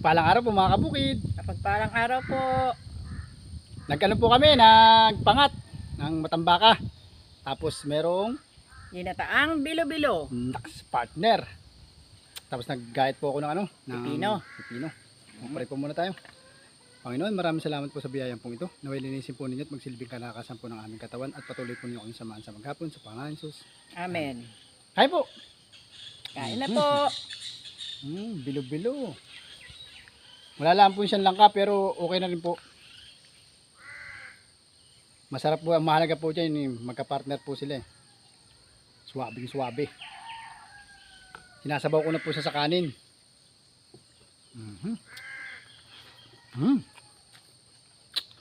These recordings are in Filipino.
Palang araw po mga kabukid. Kapagpalang araw po. Nagkano po kami, nagpangat ng matambaka. Tapos merong Ginataang bilo-bilo. Nax partner. Tapos naggayat po ako ng ano, ng pipino. Magpray po muna tayo. Panginoon, maraming salamat po sa biyayang pong ito. Naway linisin po ninyo at magsilbing kalakasan po ng aming katawan at patuloy po ninyo kami samahan sa maghapon sa Panginoon Jesus. Amen. Kaya po. Kain na po. Bilo-bilo. Wala lang po siyang langka pero okay na rin po. Masarap po, ang mahalaga po dyan, magka-partner po sila eh. Suwabing-suwabe. Sinasabaw ko na po siya sa kanin.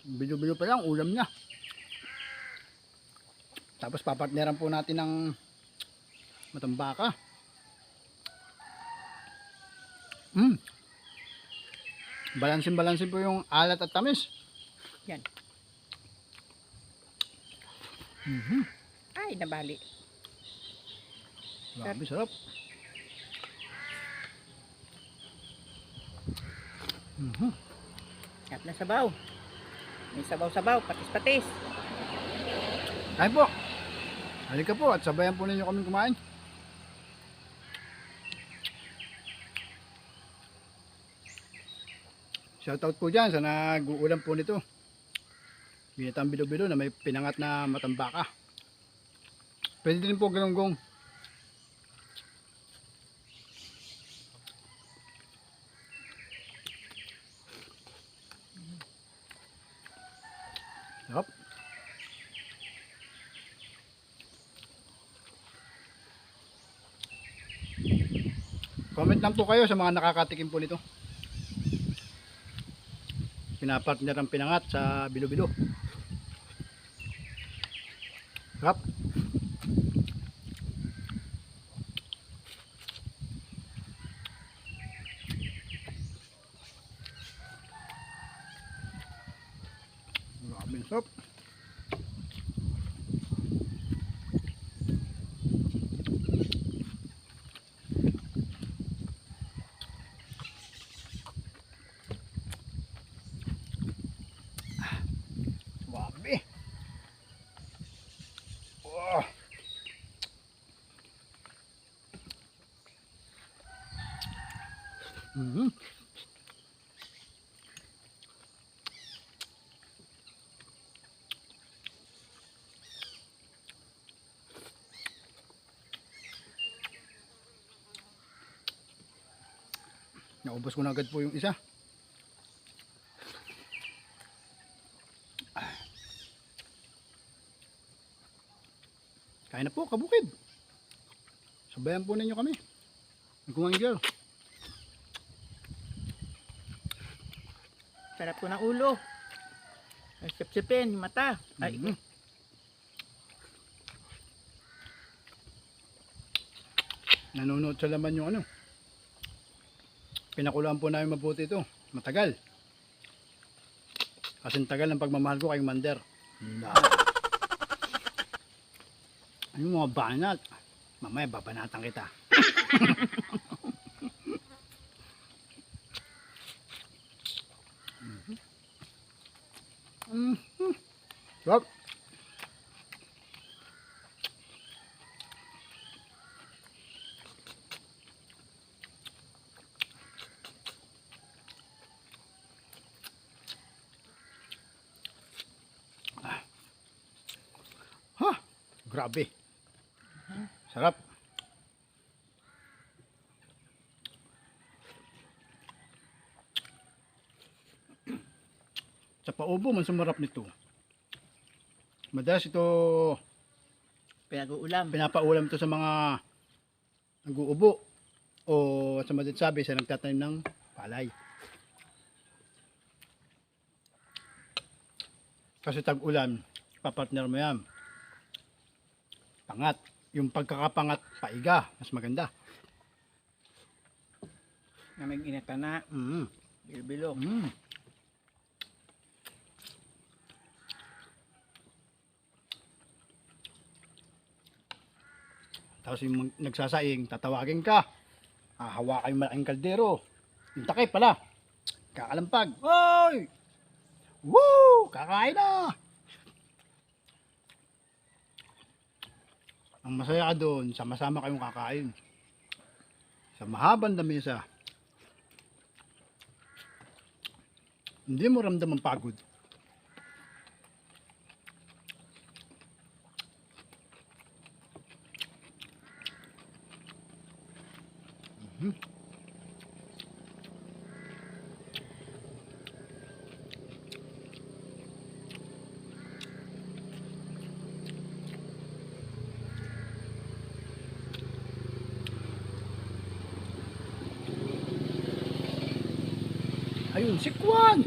Bilo-bilo pa lang, ulam niya. Tapos papartneran po natin ng matambaka. Balansin po yung alat at tamis. Yan. Ay, nabali. Grabe, sarap. At na sabaw. May sabaw-sabaw, patis-patis. Kain po. Halika po at sabayan po ninyo kami kumain. Shoutout po dyan sa nag-uulam po nito. Ginatang bilo-bilo na may pinangat na matambaka. Pwede din po galunggong. Sarap. Comment lang po kayo sa mga nakakatikim po nito. Pinapartner ang pinangat sa bilo-bilo. Sarap. Maraming sarap. Suwabe. Oh. Naubos ko na agad po yung isa. Kain na po, kabukid. Sabayan po ninyo kami. Nagkumanggal. Sarap po ng ulo. Ay, sip-sipin, yung mata. Ay, Nanonood sa laman yung ano. Pinakulaan po namin mabuti ito. Matagal. Kasing tagal ng pagmamahal ko kay Mander. Ano mga banat? Mamaya babanatan kita. Sarap. Grabe. Sarap. Sa paubo man sumarap nito. Madalas ito pinag-uulam. pinapaulam ito sa mga nag-uubo o sa sabi sa nagtatanim ng palay. Kasi tag-ulan, papartner mo yan. Pangat. Yung pagkakapangat, paiga. Mas maganda. Naming inata na. Bilo-bilo. Tapos yung nagsasaing, tatawagin ka. Hahawakan yung malaking kaldero. Yung takip pala. Kakalampag. Hoy! Woo! Kakain na! Ang masaya doon, sama-sama kayong kakain. Sa mahabang lamesa. Hindi mo ramdam ang pagod. Ayun, si Kwan!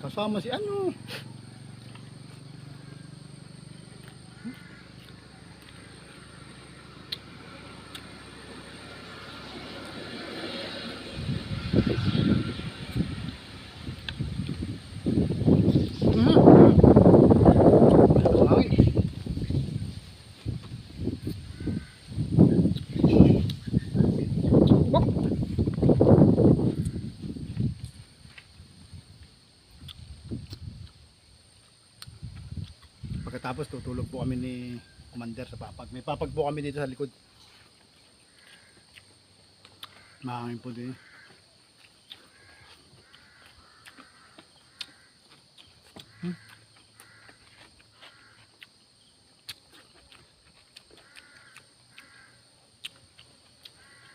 Kasama si ano? Pagkatapos tutulog po kami ni Commander sa papag. May papag po kami dito sa likod. Mahangin po din.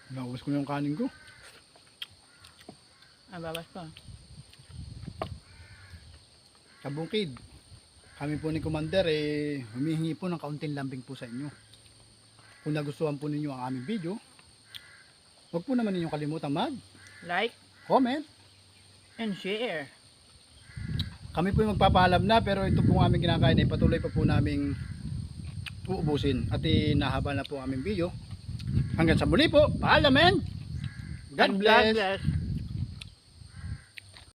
Naubos ko na yung kanin ko. Babas pa. Kabungkid. Kami po ni Commander humihingi po ng kaunting lambing po sa inyo. Kung nagustuhan po ninyo ang aming video, huwag po naman ninyong kalimutan Like comment. and share. Kami po yung magpapaalam na, pero ito po ang aming kinakain ay patuloy pa po naming uubusin at inahaba na po ang aming video. Hanggang sa muli po, paalam and God And bless! God bless.